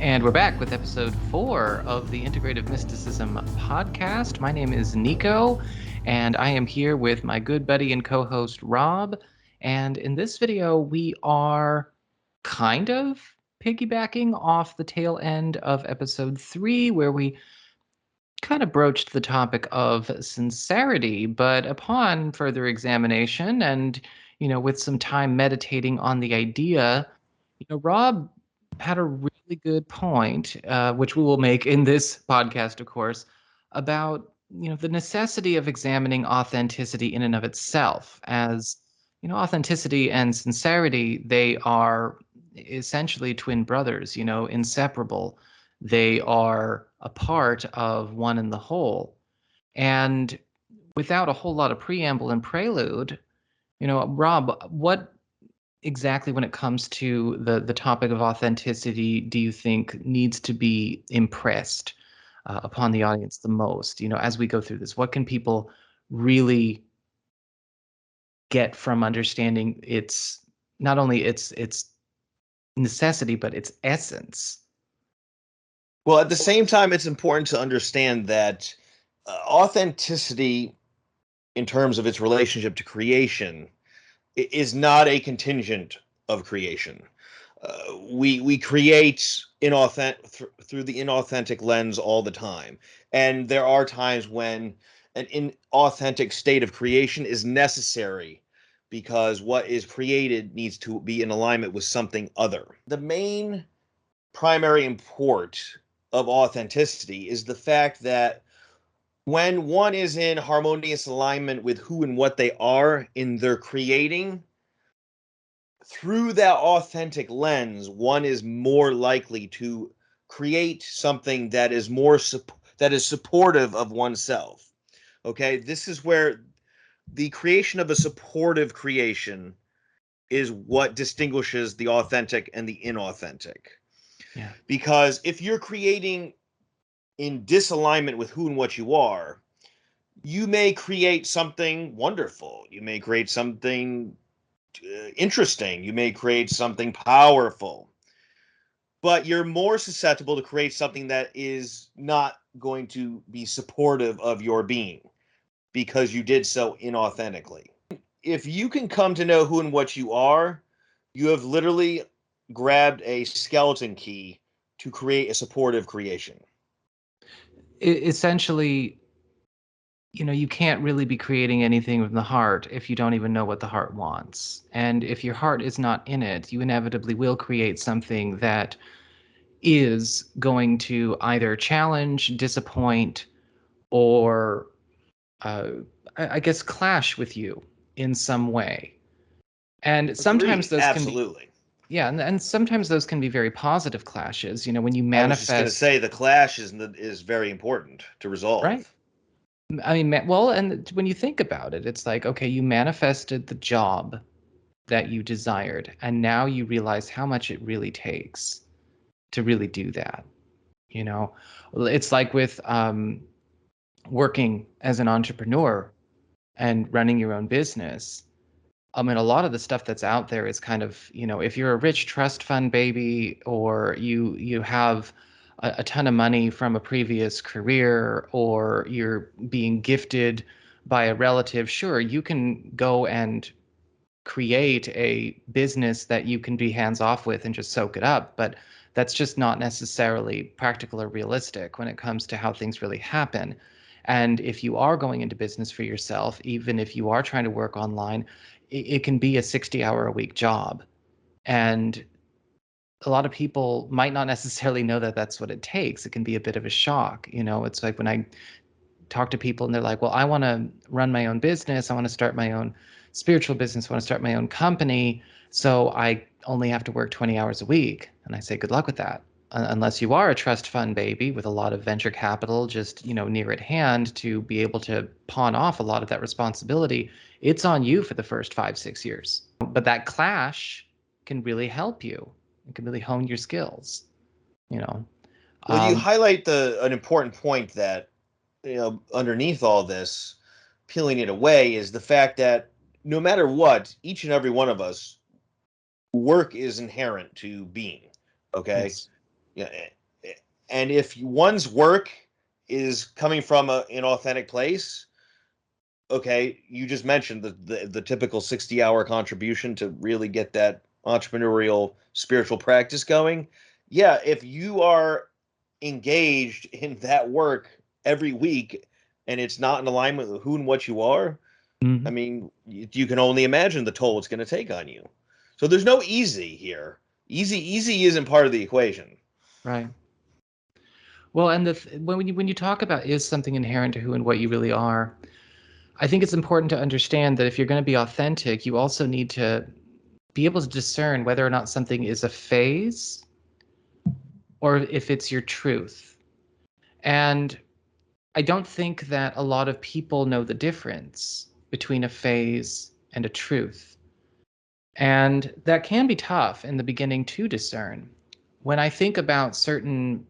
And we're back with episode 4 of the Integrative Mysticism podcast. My name is Nico, and I am here with my good buddy and co-host Rob. And in this video, we are kind of piggybacking off the tail end of episode 3, where we kind of broached the topic of sincerity. But upon further examination and, with some time meditating on the idea, Rob had a really good point, which we will make in this podcast, of course, about the necessity of examining authenticity in and of itself. As authenticity and sincerity, they are essentially twin brothers, inseparable. They are a part of one and the whole. And without a whole lot of preamble and prelude, Rob, what exactly, when it comes to the topic of authenticity, do you think needs to be impressed upon the audience the most? As we go through this, what can people really get from understanding its not only its necessity but its essence? Well, at the same time, it's important to understand that authenticity, in terms of its relationship to creation, is not a contingent of creation. We create through the inauthentic lens all the time, and there are times when an inauthentic state of creation is necessary because what is created needs to be in alignment with something other. The main primary import of authenticity is the fact that when one is in harmonious alignment with who and what they are in their creating, through that authentic lens, one is more likely to create something that is supportive of oneself. Okay, this is where the creation of a supportive creation is what distinguishes the authentic and the inauthentic. Yeah. Because if you're creating in disalignment with who and what you are, you may create something wonderful. You may create something interesting. You may create something powerful. But you're more susceptible to create something that is not going to be supportive of your being because you did so inauthentically. If you can come to know who and what you are, you have literally grabbed a skeleton key to create a supportive creation. Essentially, you can't really be creating anything from the heart if you don't even know what the heart wants. And if your heart is not in it, you inevitably will create something that is going to either challenge, disappoint, or I guess clash with you in some way. And sometimes those Absolutely. can be, yeah, and sometimes those can be very positive clashes. When you I was just going to manifest, say the clash is very important to resolve. right? I mean, well, and when you think about it, it's like, okay, you manifested the job that you desired, and now you realize how much it really takes to really do that. It's like with working as an entrepreneur and running your own business. I mean, a lot of the stuff that's out there is kind of, if you're a rich trust fund baby, or you have a ton of money from a previous career, or you're being gifted by a relative, sure, you can go and create a business that you can be hands off with and just soak it up. But that's just not necessarily practical or realistic when it comes to how things really happen. And if you are going into business for yourself, even if you are trying to work online, it can be a 60-hour-a-week job. And a lot of people might not necessarily know that that's what it takes. It can be a bit of a shock. It's like when I talk to people and they're like, well, I want to run my own business. I want to start my own spiritual business. I want to start my own company. So I only have to work 20 hours a week. And I say, good luck with that. Unless you are a trust fund baby with a lot of venture capital just, near at hand to be able to pawn off a lot of that responsibility, it's on you for the first 5-6 years. But that clash can really help you. It can really hone your skills, Well, you highlight an important point that, underneath all this, peeling it away, is the fact that no matter what, each and every one of us, work is inherent to being. Okay. Yes. Yeah, and if one's work is coming from an authentic place, okay, you just mentioned the typical 60-hour contribution to really get that entrepreneurial spiritual practice going. Yeah, if you are engaged in that work every week and it's not in alignment with who and what you are, I Hmm. mean, you can only imagine the toll it's going to take on you. So there's no easy here. Easy isn't part of the equation. Right. Well, and when you talk about is something inherent to who and what you really are, I think it's important to understand that if you're going to be authentic, you also need to be able to discern whether or not something is a phase or if it's your truth. And I don't think that a lot of people know the difference between a phase and a truth. And that can be tough in the beginning to discern. When I think about certain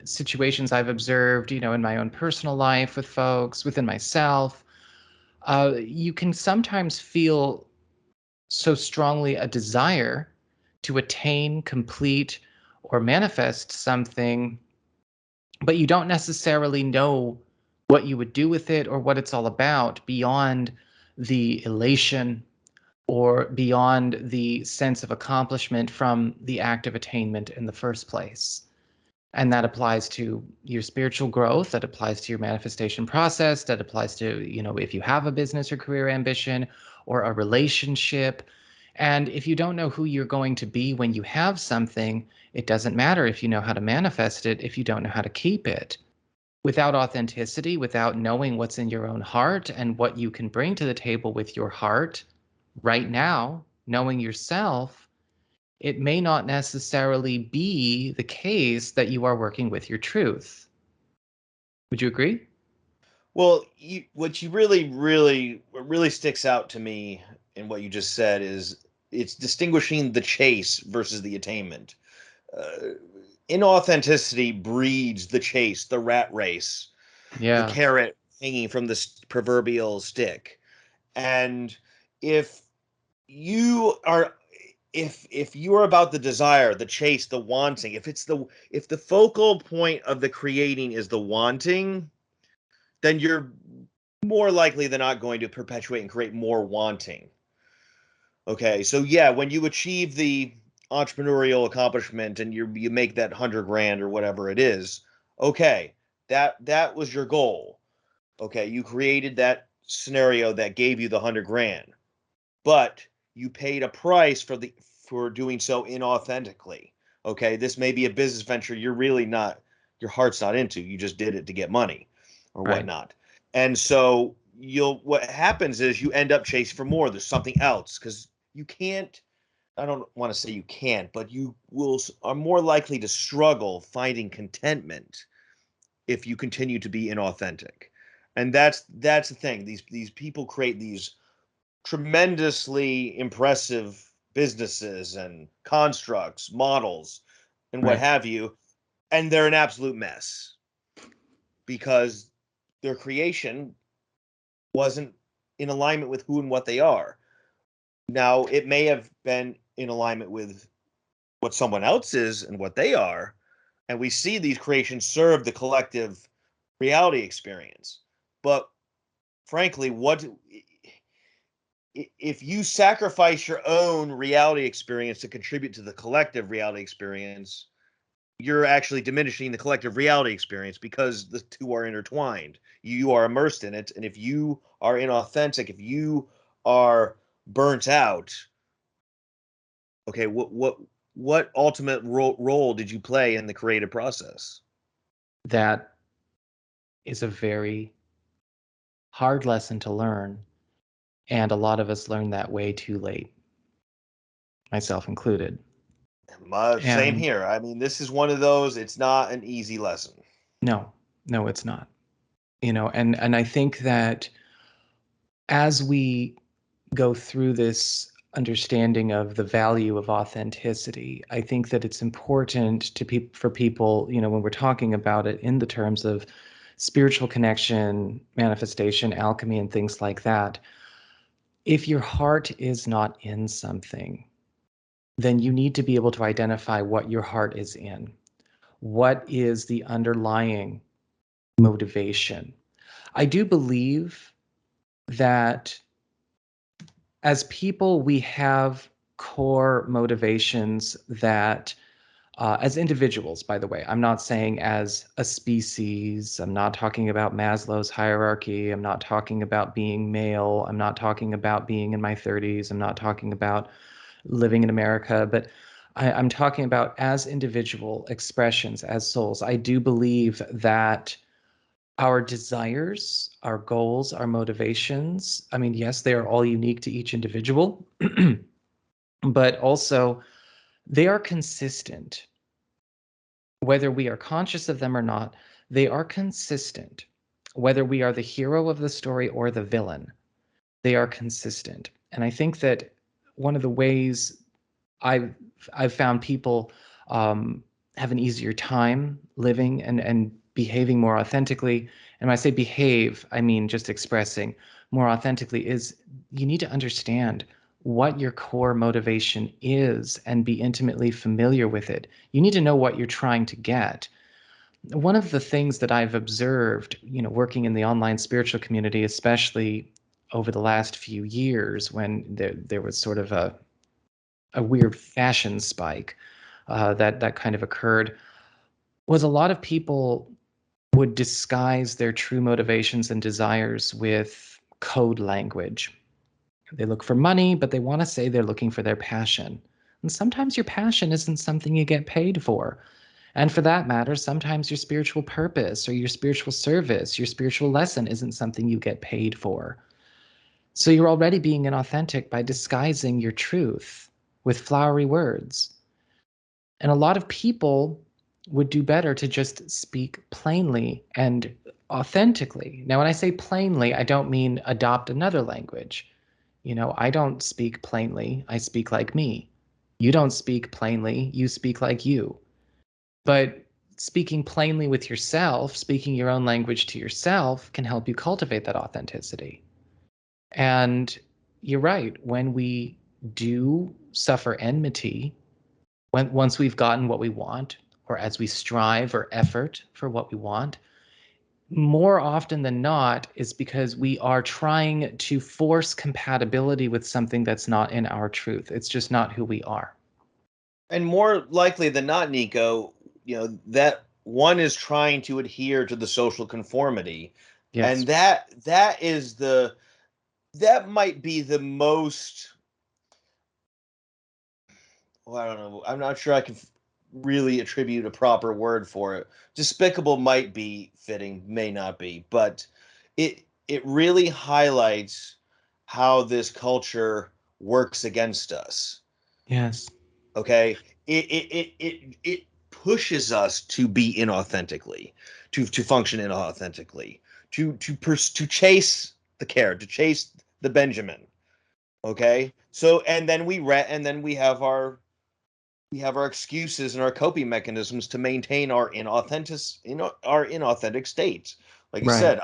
situations I've observed, in my own personal life with folks, within myself, you can sometimes feel so strongly a desire to attain, complete, or manifest something, but you don't necessarily know what you would do with it or what it's all about beyond the elation or beyond the sense of accomplishment from the act of attainment in the first place. And that applies to your spiritual growth, that applies to your manifestation process, that applies to, if you have a business or career ambition or a relationship. And if you don't know who you're going to be when you have something, it doesn't matter if you know how to manifest it if you don't know how to keep it. Without authenticity, without knowing what's in your own heart and what you can bring to the table with your heart right now, knowing yourself, it may not necessarily be the case that you are working with your truth. Would you agree? Well, what really sticks out to me in what you just said is it's distinguishing the chase versus the attainment. Uh, Inauthenticity breeds the chase, the rat race, the Yeah. carrot hanging from the proverbial stick. And if you are if you are about the desire, the chase, the wanting, if the focal point of the creating is the wanting, then you're more likely than not going to perpetuate and create more wanting. Okay, so yeah, when you achieve the entrepreneurial accomplishment and you make that 100 grand or whatever it is, okay, that was your goal. Okay, you created that scenario that gave you the 100 grand, but you paid a price for doing so inauthentically. Okay, this may be a business venture you're really not, your heart's not into. You just did it to get money or Right. whatnot. And so what happens is you end up chasing for more. There's something else because you can't. I don't want to say you can't, but you will are more likely to struggle finding contentment if you continue to be inauthentic. And that's the thing. These people create these tremendously impressive businesses and constructs, models, and what Right. have you, and they're an absolute mess because their creation wasn't in alignment with who and what they are. Now, it may have been in alignment with what someone else is and what they are, and we see these creations serve the collective reality experience. But frankly, what if you sacrifice your own reality experience to contribute to the collective reality experience, you're actually diminishing the collective reality experience because the two are intertwined. You are immersed in it, and if you are inauthentic, if you are burnt out, okay, what ultimate role did you play in the creative process? That is a very hard lesson to learn. And a lot of us learn that way too late, myself included. Same And here. I mean, this is one of those. It's not an easy lesson. no, no, it's not. And I think that as we go through this understanding of the value of authenticity, I think that it's important for people, when we're talking about it in the terms of spiritual connection, manifestation, alchemy, and things like that. If your heart is not in something, then you need to be able to identify what your heart is in. what is the underlying motivation. I do believe that as people, we have core motivations that, as individuals, by the way, I'm not saying as a species, I'm not talking about Maslow's hierarchy, I'm not talking about being male, I'm not talking about being in my 30s, I'm not talking about living in America, but I'm talking about as individual expressions, as souls. I do believe that our desires, our goals, our motivations, I mean, yes, they are all unique to each individual, but also they are consistent. Whether we are conscious of them or not, they are consistent. Whether we are the hero of the story or the villain, they are consistent. And I think that one of the ways I've I've found people have an easier time living and behaving more authentically. And when I say behave, I mean just expressing more authentically, is you need to understand what your core motivation is and be intimately familiar with it. You need to know what you're trying to get. One of the things that I've observed, working in the online spiritual community, especially over the last few years when there was sort of a weird fashion spike that kind of occurred, was a lot of people would disguise their true motivations and desires with code language. They look for money, but they want to say they're looking for their passion. And sometimes your passion isn't something you get paid for. And for that matter, sometimes your spiritual purpose or your spiritual service, your spiritual lesson isn't something you get paid for. So you're already being inauthentic by disguising your truth with flowery words. And a lot of people would do better to just speak plainly and authentically. Now, when I say plainly, I don't mean adopt another language. I don't speak plainly, I speak like me. You don't speak plainly, you speak like you. But speaking plainly with yourself, speaking your own language to yourself, can help you cultivate that authenticity. And you're right, when we do suffer enmity, once we've gotten what we want, or as we strive or effort for what we want, more often than not is because we are trying to force compatibility with something that's not in our truth. It's just not who we are. And more likely than not, Nico, that one is trying to adhere to the social conformity. Yes. And that might be the most, well, I don't know. I'm not sure I can really attribute a proper word for it. Despicable might be fitting, may not be, but it really highlights how this culture works against us. Yes. Okay, it pushes us to be inauthentically, to function inauthentically, to chase the carrot, to chase the Benjamin. Okay, so and then we have our excuses and our coping mechanisms to maintain our inauthentic state. Like you Right. said,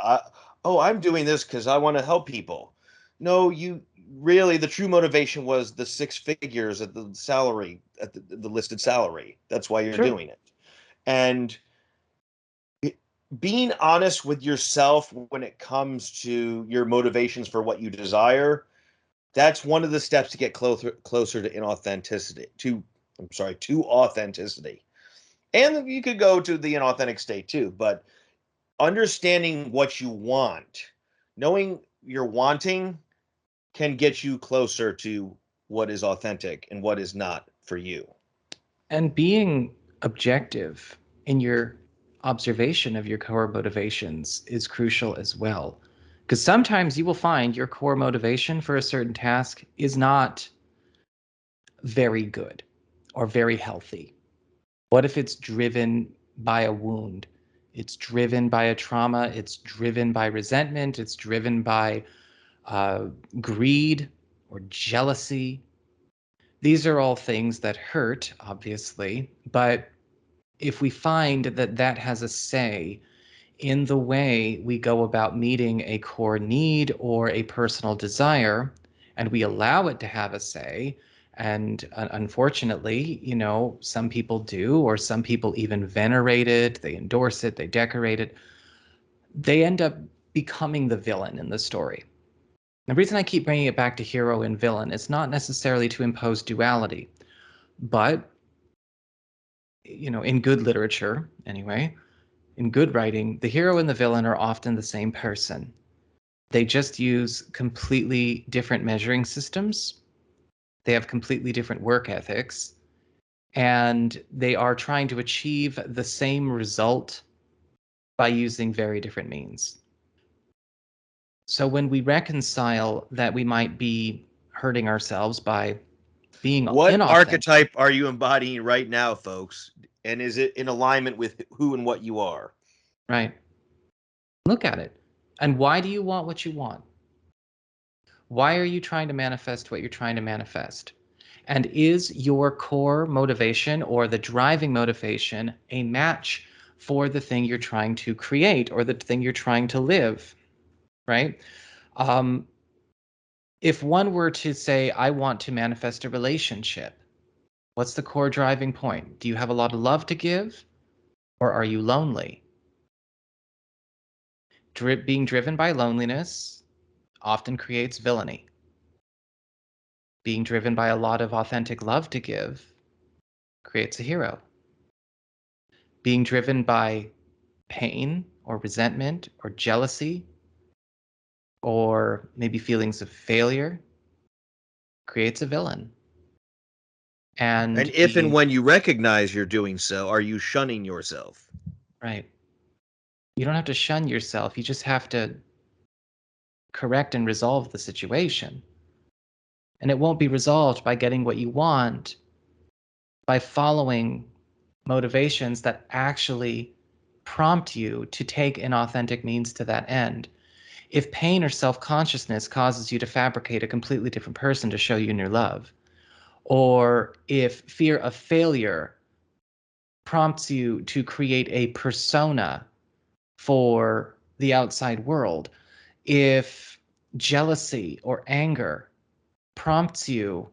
I'm doing this because I want to help people. No, you really, the true motivation was the six figures at the salary, at the listed salary. That's why you're True. doing it. And being honest with yourself when it comes to your motivations for what you desire, that's one of the steps to get closer to inauthenticity, to authenticity. And you could go to the inauthentic state too, but understanding what you want, knowing you're wanting, can get you closer to what is authentic and what is not for you. And being objective in your observation of your core motivations is crucial as well. Because sometimes you will find your core motivation for a certain task is not very good or very healthy. What if it's driven by a wound? It's driven by a trauma. It's driven by resentment. It's driven by uh, greed or jealousy. These are all things that hurt, obviously, but if we find that that has a say in the way we go about meeting a core need or a personal desire, and we allow it to have a say, And unfortunately, some people do, or some people even venerate it, they endorse it, they decorate it. They end up becoming the villain in the story. The reason I keep bringing it back to hero and villain is not necessarily to impose duality, but, in good literature, anyway, in good writing, the hero and the villain are often the same person. They just use completely different measuring systems. They have completely different work ethics, and they are trying to achieve the same result by using very different means. So when we reconcile that we might be hurting ourselves by being What inauthentic, archetype are you embodying right now, folks? And is it in alignment with who and what you are? right? Look at it. And why do you want what you want? Why are you trying to manifest what you're trying to manifest? And is your core motivation or the driving motivation a match for the thing you're trying to create or the thing you're trying to live, right? Um, if one were to say, I want to manifest a relationship, what's the core driving point? Do you have a lot of love to give, or are you lonely? Being driven by loneliness often creates villainy. Being driven by a lot of authentic love to give creates a hero. Being driven by pain or resentment or jealousy or maybe feelings of failure creates a villain. And And if and when you recognize you're doing so, are you shunning yourself? right, you don't have to shun yourself. You just have to correct and resolve the situation. And it won't be resolved by getting what you want, by following motivations that actually prompt you to take inauthentic means to that end. If pain or self-consciousness causes you to fabricate a completely different person to show you your love, or if fear of failure prompts you to create a persona for the outside world, if jealousy or anger prompts you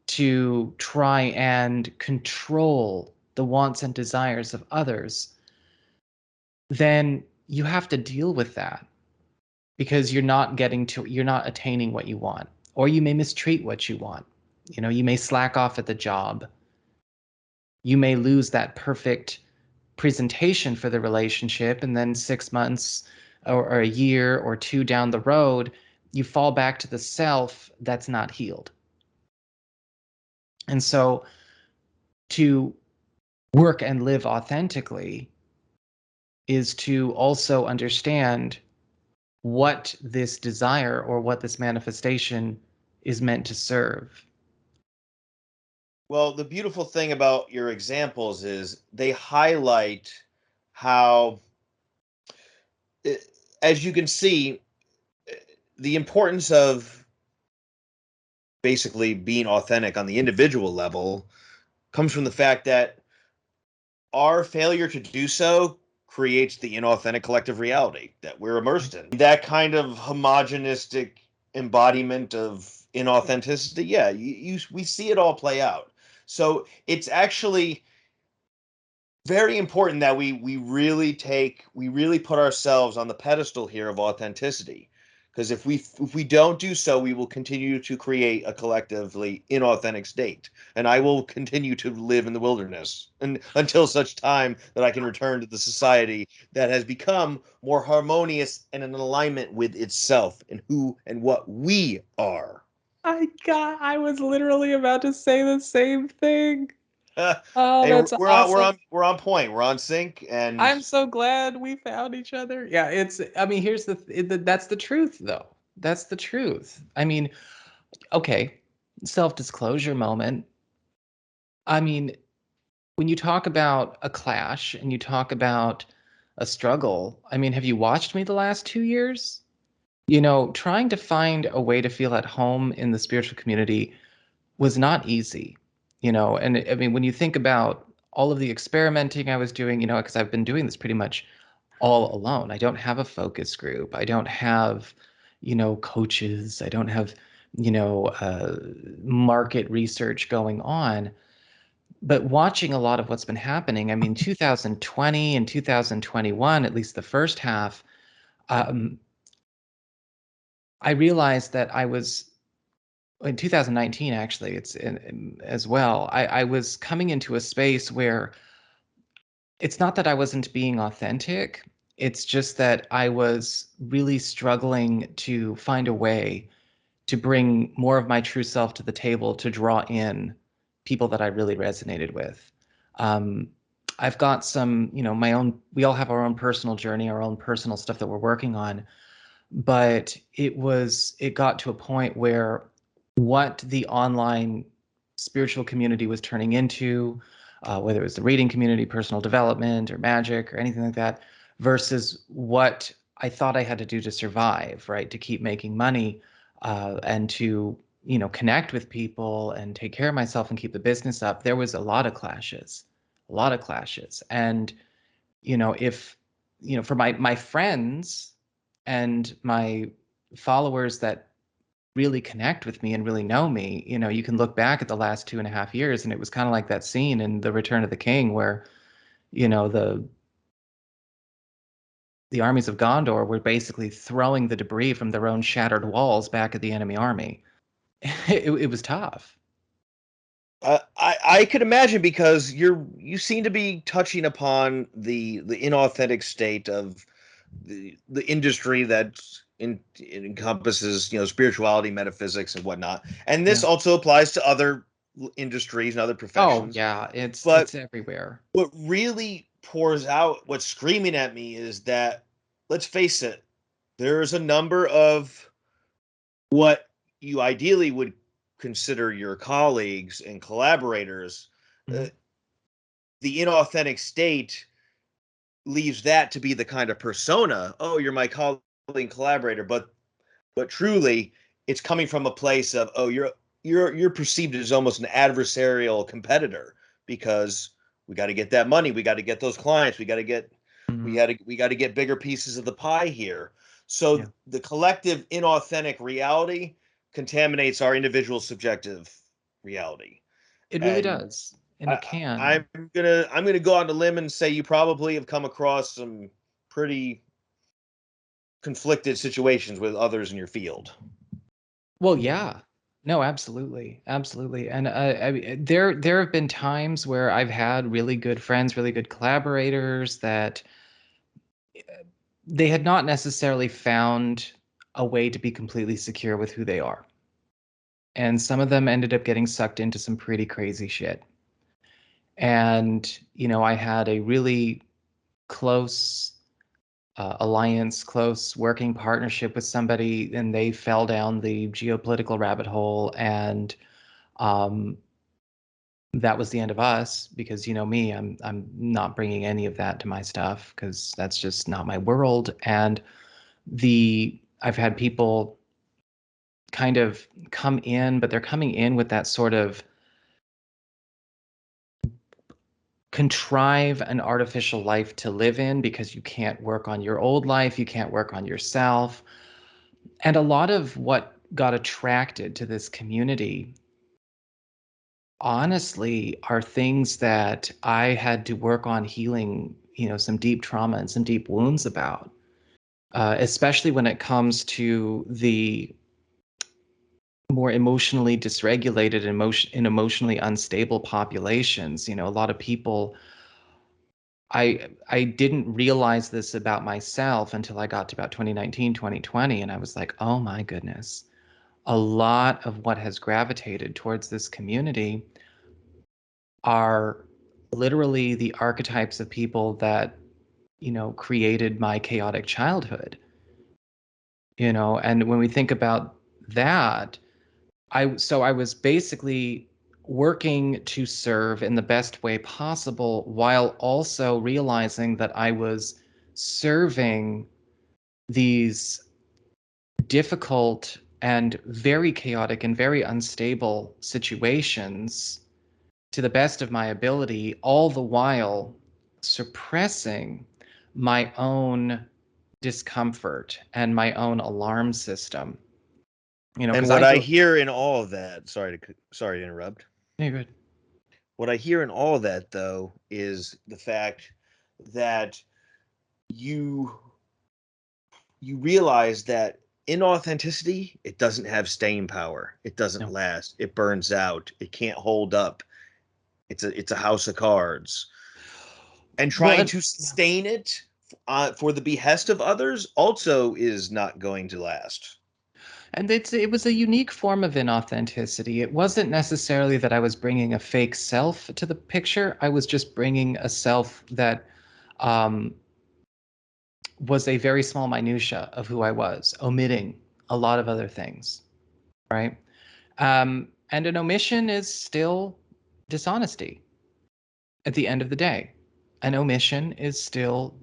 to try and control the wants and desires of others, then you have to deal with that because you're not attaining what you want, or you may mistreat what you want. You may slack off at the job. You may lose that perfect presentation for the relationship, and then 6 months or a year or two down the road, you fall back to the self that's not healed. And so to work and live authentically is to also understand what this desire or what this manifestation is meant to serve. Well, the beautiful thing about your examples is they highlight how, eh, as you can see, eh, the importance of basically being authentic on the individual level comes from the fact that our failure to do so creates the inauthentic collective reality that we're immersed in. That kind of homogenistic embodiment of inauthenticity, yeah, we see it all play out. So it's actually very important that we really put ourselves on the pedestal here of authenticity, because if we don't do so, we will continue to create a collectively inauthentic state, and I will continue to live in the wilderness and until such time that I can return to the society that has become more harmonious and in alignment with itself and who and what we are. I was literally about to say the same thing. Oh, Hey, that's awesome. we're on point, we're on sync, and I'm so glad we found each other. Yeah, I mean, here's that's the truth though. That's the truth. I mean, okay, self-disclosure moment. I mean, when you talk about a clash and you talk about a struggle, I mean, have you watched me the last 2 years? Trying to find a way to feel at home in the spiritual community was not easy, and I mean, when you think about all of the experimenting I was doing, because I've been doing this pretty much all alone. I don't have a focus group. I don't have, coaches. I don't have market research going on. But watching a lot of what's been happening, I mean, 2020 and 2021, at least the first half, um, I realized that I was in 2019, actually, as well. I was coming into a space where it's not that I wasn't being authentic. It's just that I was really struggling to find a way to bring more of my true self to the table to draw in people that I really resonated with. Um, I've got some, my own, we all have our own personal journey, our own personal stuff that we're working on. But it got to a point where what the online spiritual community was turning into, whether it was the reading community, personal development, or magic, or anything like that, versus what I thought I had to do to survive, right? To keep making money, and to, connect with people and take care of myself and keep the business up. There was a lot of clashes, a lot of clashes. And, if, for my friends and my followers that really connect with me and really know me, you can look back at the last 2.5 years, and it was kind of like that scene in The Return of the King where, the armies of Gondor were basically throwing the debris from their own shattered walls back at the enemy army. It was tough. I could imagine because you seem to be touching upon the inauthentic state of the industry that it encompasses spirituality, metaphysics, and whatnot. And this Yeah. also applies to other industries and other Oh, professions. yeah, it's But everywhere. what really pours out, what's screaming at me is that, let's face it, there's a number of what you ideally would consider your colleagues and collaborators. uh, Mhm. the inauthentic state leaves that to be the kind of persona. Oh, you're my colleague and collaborator, but truly, it's coming from a place of, oh, you're perceived as almost an adversarial competitor because we got to get that money, we got to get those clients, Mhm. we got to get bigger pieces of the pie here. So Yeah, the collective inauthentic reality contaminates our individual subjective reality. it really And does, and I, it can. I'm gonna go on a limb and say you probably have come across some pretty conflicted situations with others in your field. Well, yeah. No, absolutely. Absolutely. And I mean, there have been times where I've had really good friends, really good collaborators that they had not necessarily found a way to be completely secure with who they are. And some of them ended up getting sucked into some pretty crazy shit. And, I had a really close alliance, close working partnership with somebody, and they fell down the geopolitical rabbit hole. And um, that was the end of us because, me, I'm not bringing any of that to my stuff because that's just not my world. And I've had people kind of come in, but they're coming in with that sort of contrive an artificial life to live in because you can't work on your old life, you can't work on yourself. And a lot of what got attracted to this community, honestly, are things that I had to work on healing, some deep trauma and some deep wounds about, especially when it comes to the more emotionally dysregulated in emotionally unstable populations. A lot of people, I didn't realize this about myself until I got to about 2019, 2020, and I was like, oh my goodness. A lot of what has gravitated towards this community are literally the archetypes of people that, created my chaotic childhood. And when we think about that, I was basically working to serve in the best way possible while also realizing that I was serving these difficult and very chaotic and very unstable situations to the best of my ability, all the while suppressing my own discomfort and my own alarm system. And because what I I do. hear in all of that, sorry to interrupt. Yeah, good. What I hear in all of that though is the fact that you you realize that inauthenticity, it doesn't have staying power. It doesn't No. last. It burns out. It can't hold up. It's a house of cards. And Well, trying to yeah. sustain it for the behest of others also is not going to last. And it was a unique form of inauthenticity. It wasn't necessarily that I was bringing a fake self to the picture. I was just bringing a self that um, was a very small minutia of who I was, omitting a lot of other things, right? And an omission is still dishonesty at the end of the day. An omission is still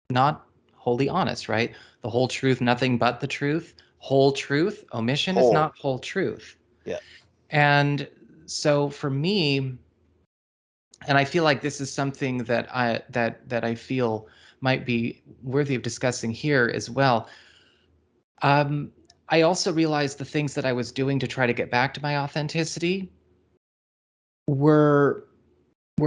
not wholly honest, right? The whole truth, nothing but the truth. Whole truth, omission is Whole. not whole truth. Yeah. And so for me, and I feel like this is something that I feel might be worthy of discussing here as well. Um, I also realized the things that I was doing to try to get back to my authenticity were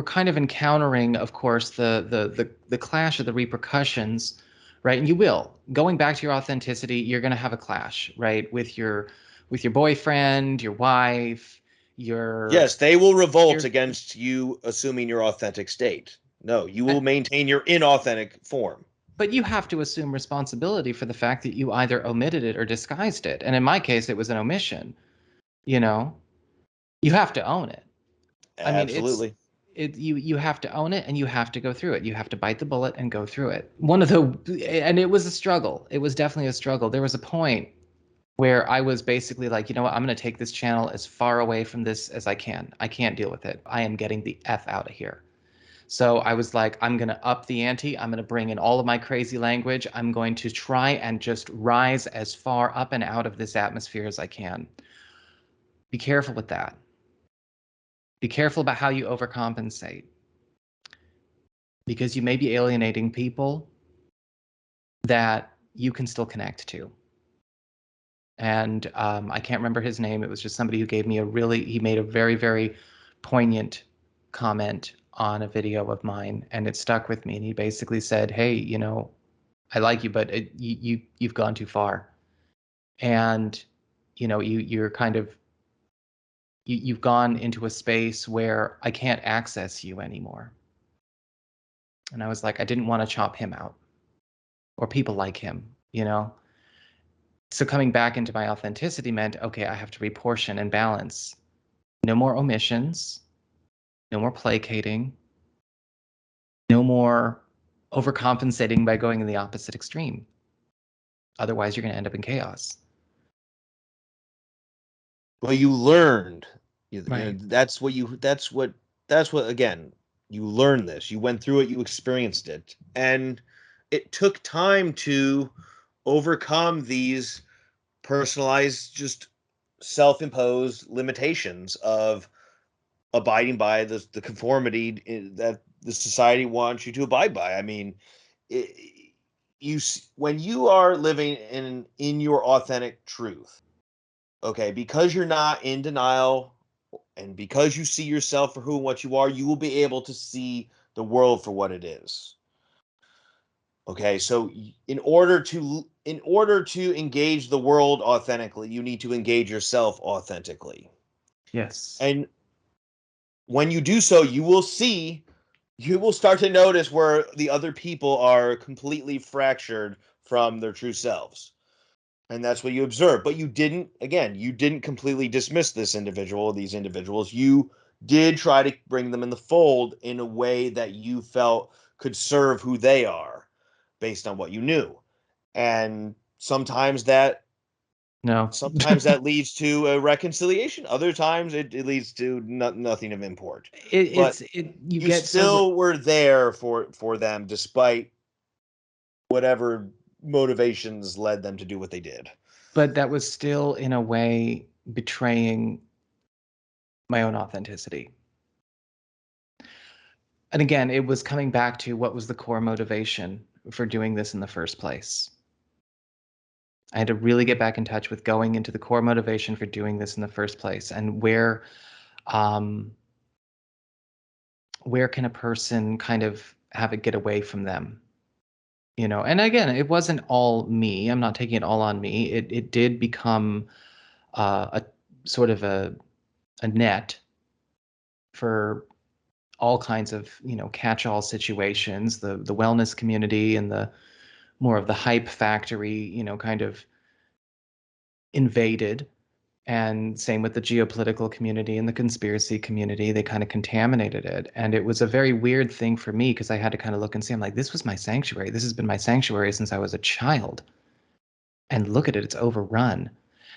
kind of encountering, of course, the clash of the repercussions, right? And you will going back to your authenticity, you're going to have a clash, right, with your boyfriend, your wife, Yes, they will revolt your against you assuming your authentic state. No, you uh, will maintain your inauthentic form. but you have to assume responsibility for the fact that you either omitted it or disguised it. And in my case, it was an omission. You know, you have to own it. I mean, Absolutely. you have to own it and you have to go through it. You have to bite the bullet and go through it. One of the and it was a struggle. It was definitely a struggle. There was a point where I was basically like, you know what, I'm going to take this channel as far away from this as I can. I can't deal with it. I am getting the F out of here. So I was like, I'm going to up the ante. I'm going to bring in all of my crazy language. I'm going to try and just rise as far up and out of this atmosphere as I can. Be careful with that. Be careful about how you overcompensate because you may be alienating people that you can still connect to. And I can't remember his name. It was just somebody who gave me he made a very, very poignant comment on a video of mine, and it stuck with me. And he basically said, "Hey, I like you, but you've gone too far, and you're kind of you've gone into a space where I can't access you anymore." And I was like, I didn't want to chop him out or people like him. So coming back into my authenticity meant, okay, I have to reportion and balance. No more omissions, no more placating, no more overcompensating by going in the opposite extreme. Otherwise, you're going to end up in chaos. Well, you learned. Right. That's what again, you learned this. You went through it, you experienced it. And it took time to overcome these personalized, just self-imposed limitations of abiding by the conformity that the society wants you to abide by. I mean, it, when you are living in your authentic truth, okay, because you're not in denial and because you see yourself for who and what you are, you will be able to see the world for what it is. Okay, so in order to engage the world authentically, you need to engage yourself authentically. Yes. And when you do so, you will start to notice where the other people are completely fractured from their true selves. And that's what you observe. But you didn't completely dismiss this individual, these individuals. You did try to bring them in the fold in a way that you felt could serve who they are based on what you knew. And No. sometimes that leads to a reconciliation. Other times it leads to nothing of import. But You you get so, still were there for them despite whatever motivations led them to do what they did. but that was still in a way betraying my own authenticity. And again, it was coming back to what was the core motivation for doing this in the first place. I had to really get back in touch with going into the core motivation for doing this in the first place, and um, where can a person kind of have it get away from them, you know? And again, it wasn't all me. I'm not taking it all on me. It did become a sort of a net for all kinds of, you know, catch-all situations, the wellness community and the more of the hype factory, you know, kind of invaded. And same with the geopolitical community and the conspiracy community. They kind of contaminated it. And it was a very weird thing for me because I had to kind of look and see, I'm like, this was my sanctuary. This has been my sanctuary since I was a child. And look at it, it's overrun.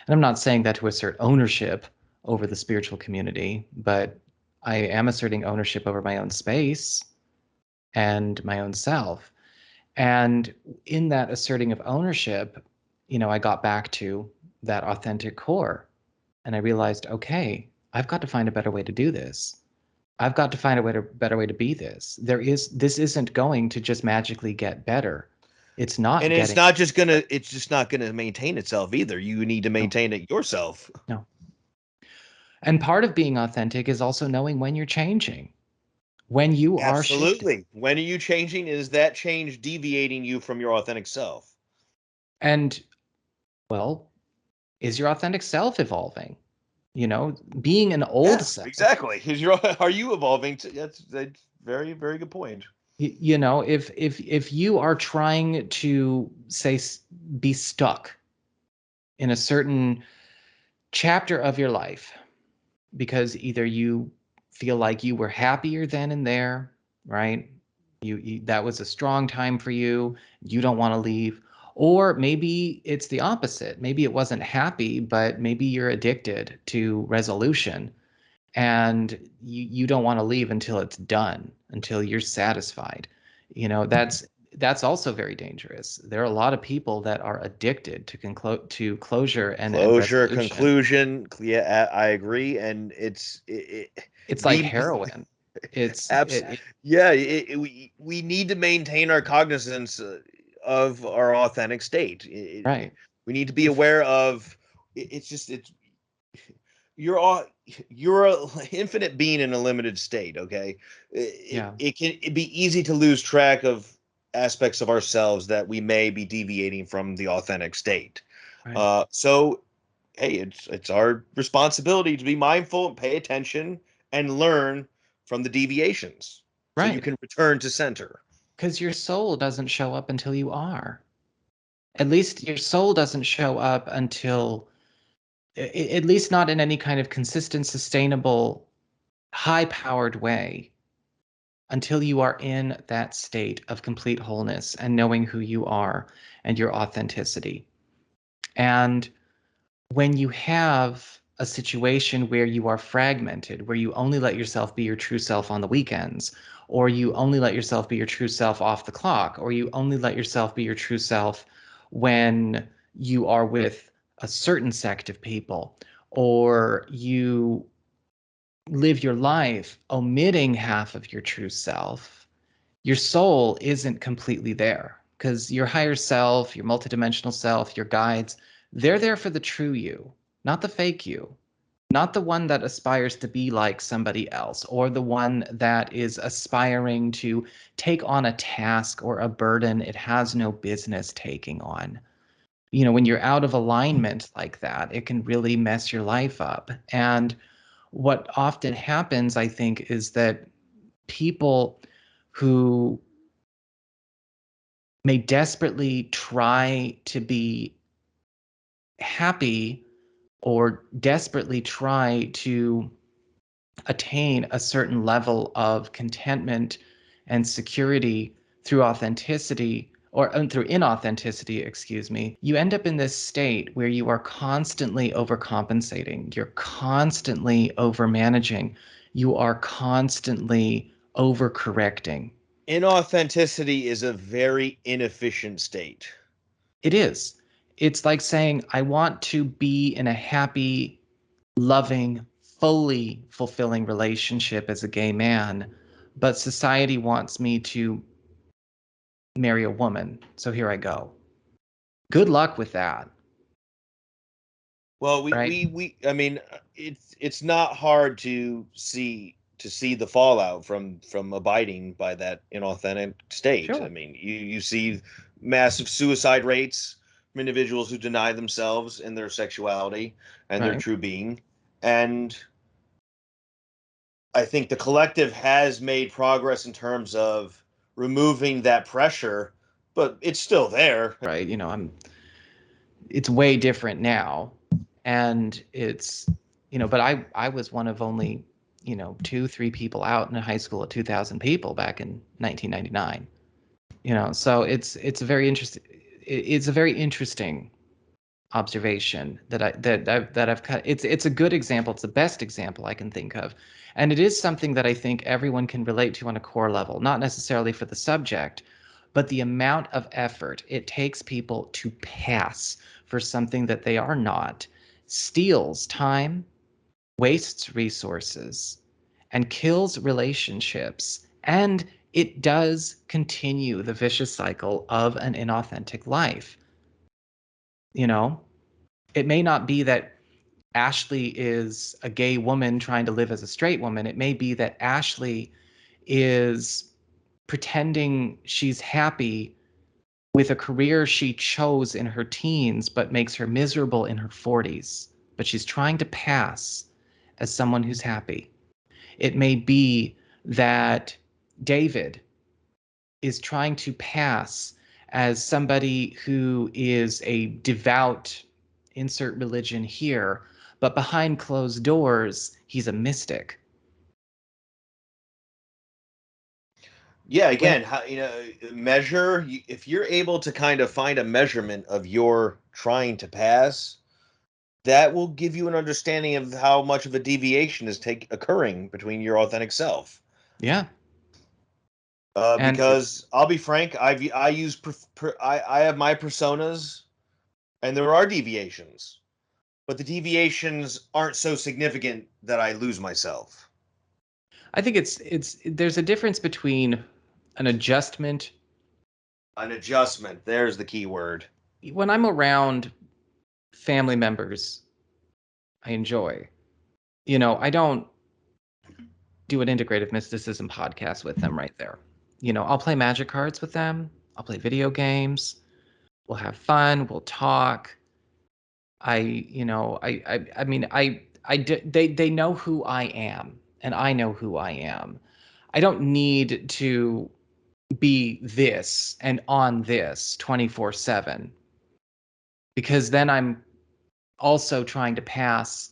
And I'm not saying that to assert ownership over the spiritual community, but I am asserting ownership over my own space and my own self. And in that asserting of ownership, you know, I got back to that authentic core. And I realized, okay, I've got to find a better way to do this. I've got to find better way to be this. This isn't going to just magically get better. It's not And getting it's just not gonna maintain itself either. You need to no, maintain it yourself. no. And part of being authentic is also knowing when you're changing, when you are shifting. Absolutely. When are you changing? Is that change deviating you from your authentic self? And well, is your authentic self evolving? You know, being an old Yeah, self, exactly. Is your are you evolving? That's very very good point. you know, if you are trying to say be stuck in a certain chapter of your life because either you feel like you were happier then and there, right? You that was a strong time for you, you don't want to leave. Or maybe it's the opposite. Maybe it wasn't happy, but maybe you're addicted to resolution and you don't want to leave until it's done, until you're satisfied. You know, that's also very dangerous. There are a lot of people that are addicted to closure and Closure, resolution. conclusion. Yeah, I agree. And It's like the heroin. It's abs yeah, we need to maintain our cognizance of our authentic state. right. We need to be If aware of it's just it's you're all you're a infinite being in a limited state. Okay, yeah, it can it be easy to lose track of aspects of ourselves that we may be deviating from the authentic state. right. So hey, it's our responsibility to be mindful and pay attention and learn from the deviations so you Right. can return to center. Because your soul doesn't show up until you are. At least your soul doesn't show up until at least not in any kind of consistent, sustainable, high-powered way until you are in that state of complete wholeness and knowing who you are and your authenticity. And when you have a situation where you are fragmented, where you only let yourself be your true self on the weekends, or you only let yourself be your true self off the clock, or you only let yourself be your true self when you are with a certain sect of people, or you live your life omitting half of your true self, your soul isn't completely there because your higher self, your multidimensional self, your guides, they're there for the true you, not the fake you, not the one that aspires to be like somebody else or the one that is aspiring to take on a task or a burden it has no business taking on. You know, when you're out of alignment like that, it can really mess your life up. And what often happens, I think, is that people who may desperately try to be happy or desperately try to attain a certain level of contentment and security through authenticity or through inauthenticity, excuse me, you end up in this state where you are constantly overcompensating, you're constantly overmanaging, you are constantly overcorrecting. Inauthenticity is a very inefficient state. It is. It's like saying, I want to be in a happy, loving, fully fulfilling relationship as a gay man, but society wants me to marry a woman. So here I go. Good luck with that. Well, right? I mean, it's not hard to see the fallout from abiding by that inauthentic state. I Sure. mean, you see massive suicide rates from individuals who deny themselves and their sexuality and their Right. true being. And I think the collective has made progress in terms of removing that pressure, but it's still there. Right. It's way different now. And but I was one of only, two, three people out in a high school of 2,000 people back in 1999. So it's a very interesting, it's a very interesting observation that I've cut. It's a good example. It's the best example I can think of. And it is something that I think everyone can relate to on a core level, not necessarily for the subject, but the amount of effort it takes people to pass for something that they are not steals time, wastes resources, and kills relationships. And it does continue the vicious cycle of an inauthentic life. You know, it may not be that Ashley is a gay woman trying to live as a straight woman. It may be that Ashley is pretending she's happy with a career she chose in her teens but makes her miserable in her 40s. But she's trying to pass as someone who's happy. It may be that David is trying to pass as somebody who is a devout, insert religion here, but behind closed doors, he's a mystic. Yeah, When again, how, measure, if you're able to kind of find a measurement of your trying to pass, that will give you an understanding of how much of a deviation is occurring between your authentic self. Yeah, and Because I'll be frank, I use I have my personas, and there are deviations, but the deviations aren't so significant that I lose myself. I think it's there's a difference between an adjustment. An adjustment, there's the key word. When I'm around family members I enjoy, I don't do an integrative mysticism podcast with them right there. I'll play magic cards with them. I'll play video games. We'll have fun. We'll talk. I mean, they know who I am, and I know who I am. I don't need to be this and on this 24/7 because then I'm also trying to pass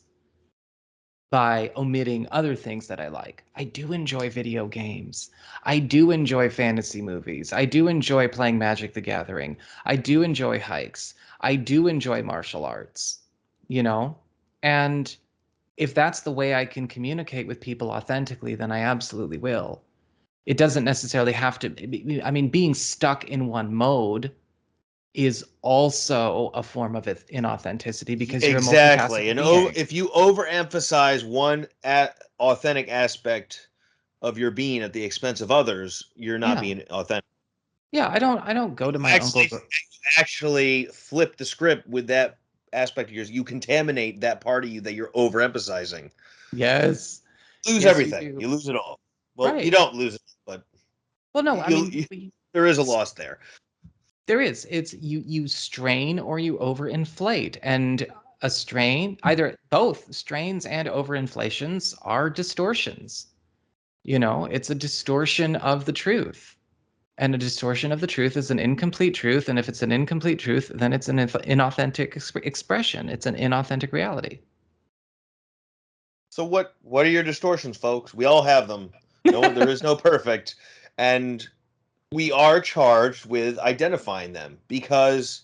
by omitting other things that I like. I do enjoy video games. I do enjoy fantasy movies. I do enjoy playing Magic the Gathering. I do enjoy hikes. I do enjoy martial arts, you know? And if that's the way I can communicate with people authentically, then I absolutely will. It doesn't necessarily have to, I mean, being stuck in one mode is also a form of inauthenticity because you're a Exactly. multifaceted And being. if you overemphasize one authentic aspect of your being at the expense of others, you're not Yeah. being authentic. Yeah, I don't go to my Actually, uncle's. actually flip the script with that aspect of yours. You contaminate that part of you that you're overemphasizing. Yes. Lose Yes, you everything. do. You lose it all. Well, you Right. don't lose it, but Well, no, I mean, you there is a loss there. there is. It's you strain or you overinflate. And a strain, either both strains and overinflations are distortions. It's a distortion of the truth. And a distortion of the truth is an incomplete truth. And if it's an incomplete truth, then it's an inauthentic expression. It's an inauthentic reality. So what are your distortions, folks? We all have them. No, there is no perfect, and we are charged with identifying them because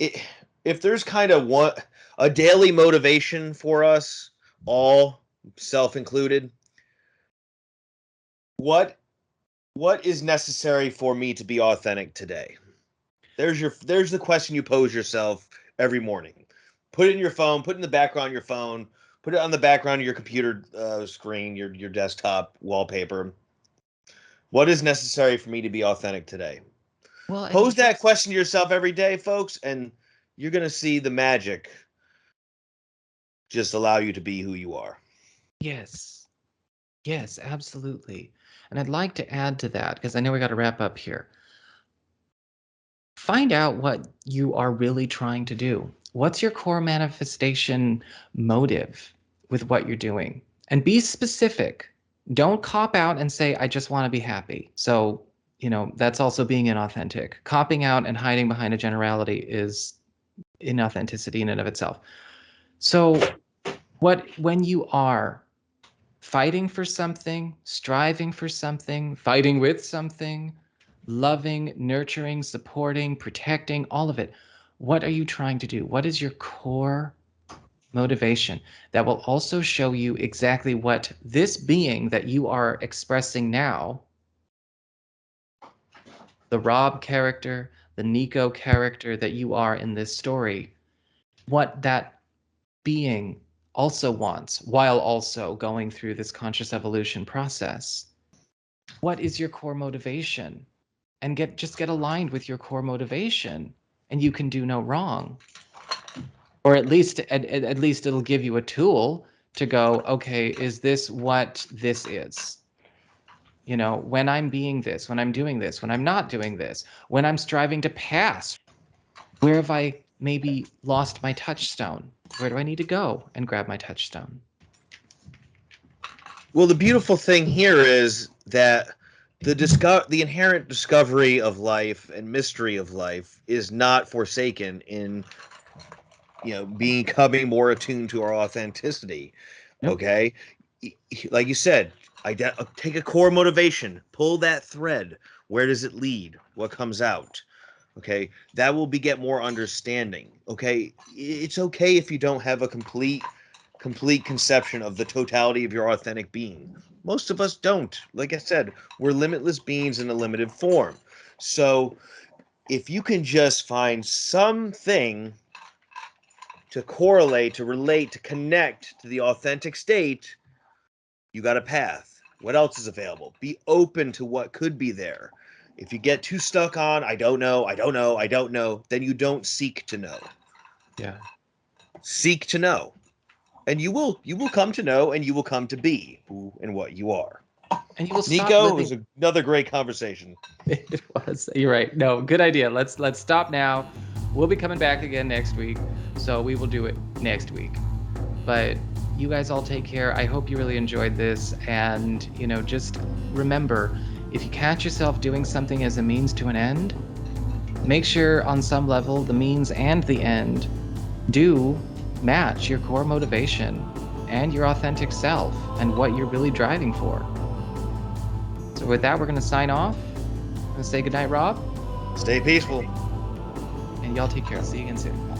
it, if there's kind of one a daily motivation for us all, self included, what what is necessary for me to be authentic today? There's the question you pose yourself every morning. Put it in your phone, put it in the background of your phone, put it on the background of your computer screen, your desktop wallpaper. What is necessary for me to be authentic today? Well, and Pose that here's question to yourself every day, folks, and you're going to see the magic just allow you to be who you are. Yes. Yes, absolutely. And I'd like to add to that, because I know we got to wrap up here. Find out what you are really trying to do. What's your core manifestation motive with what you're doing? And be specific. Don't cop out and say, I just want to be happy. So, that's also being inauthentic. Copping out and hiding behind a generality is inauthenticity in and of itself. So, when you are fighting for something, striving for something, fighting with something, loving, nurturing, supporting, protecting, all of it. What are you trying to do? What is your core motivation? That will also show you exactly what this being that you are expressing now, the Rob character, the Nico character that you are in this story, what that being also wants while also going through this conscious evolution process. What is your core motivation? And get aligned with your core motivation, and you can do no wrong. Or at least it'll give you a tool to go, okay, is this what this is? When I'm being this, when I'm doing this, when I'm not doing this, when I'm striving to pass, where have I maybe lost my touchstone? Where do I need to go and grab my touchstone? Well, the beautiful thing here is that the inherent discovery of life and mystery of life is not forsaken in becoming more attuned to our authenticity. Nope. Okay, like you said, take a core motivation, pull that thread. Where does it lead? What comes out? Okay, that will beget more understanding. Okay, it's okay if you don't have a complete conception of the totality of your authentic being. Most of us don't. Like I said, we're limitless beings in a limited form. So if you can just find something to correlate, to relate, to connect to the authentic state, you got a path. What else is available? Be open to what could be there. If you get too stuck on, I don't know, I don't know, I don't know, then you don't seek to know. Yeah. Seek to know. And you will come to know, and you will come to be who and what you are. And you will stop Nico, living. it was another great conversation. It was. You're right. No, good idea. Let's stop now. We'll be coming back again next week, so we will do it next week. But you guys all take care. I hope you really enjoyed this, and just remember, if you catch yourself doing something as a means to an end, make sure on some level the means and the end do match your core motivation and your authentic self and what you're really driving for. So with that, we're going to sign off. I'm going to say goodnight, Rob. Stay peaceful. And y'all take care. I'll see you again soon.